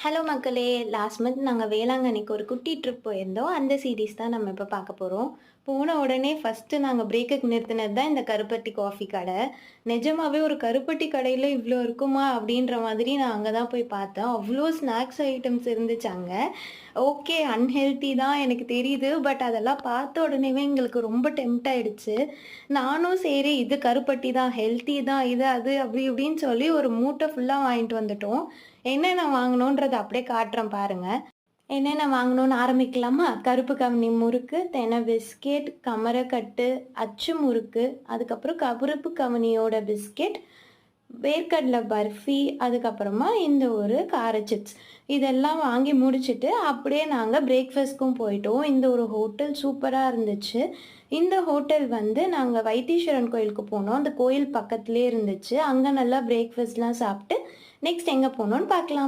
Hello மக்களே! Last month நாங்க வேளாங்கண்ணிக்கு ஒரு குட்டி ட்ரிப் போயிருந்தோம். அந்த சீரிஸ் தான் நம்ம இப்ப பார்க்க போறோம். போன உடனே ஃபர்ஸ்ட்டு நாங்க பிரேக்குக்கு நிறுத்தினது தான் இந்த கருப்பட்டி காஃபி கடை. நிஜமாவே ஒரு கருப்பட்டி கடையில இவ்ளோ இருக்குமா? அப்படின்ற மாதிரி நான் அங்க தான் போய் பார்த்தேன். அவ்ளோ ஸ்நாக்ஸ் ஐட்டம்ஸ் இருந்துச்சு அங்க. ஓகே அன்ஹெல்த்தி தான் எனக்கு தெரியுது. பட் அதெல்லாம் பார்த்த உடனேவே எங்களுக்கு ரொம்ப டெம்ப்ட் ஆயிடுச்சு. நானும் சரி இது கருப்பட்டி தான், ஹெல்த்தி தான் இது, அது அப்படி இப்படின்னு சொல்லி ஒரு மூட்டை ஃபுல்லா வாங்கிட்டு வந்துட்டோம். என்னென்ன வாங்குனோன்றத அப்படியே காட்டுறேன் பாருங்க. என்னென்ன வாங்குனோன்னு ஆரம்பிக்கலாமா? கருப்பு கவுனி முறுக்கு, தென பிஸ்கெட், கமரக்கட்டு, அச்சு முறுக்கு, அதுக்கப்புறம் கருப்பு கவுனியோட பிஸ்கெட், வேர்க்கடல பர்ஃபி, அதுக்கப்புறமா இந்த ஒரு கார சிப்ஸ். இதெல்லாம் வாங்கி முடிச்சுட்டு, அப்படியே நாங்க பிரேக்ஃபாஸ்ட்க்கும் போயிட்டோம். இந்த ஒரு ஹோட்டல் சூப்பரா இருந்துச்சு. இந்த ஹோட்டல் வந்து நாங்க வைத்தீஸ்வரன் கோயிலுக்கு போனோம். அந்த கோயில் பக்கத்திலேயே இருந்துச்சு. அங்க நல்லா பிரேக்ஃபாஸ்ட்லாம் சாப்பிட்டு, நெக்ஸ்ட் எங்க போனோம்னு பார்க்கலாம்.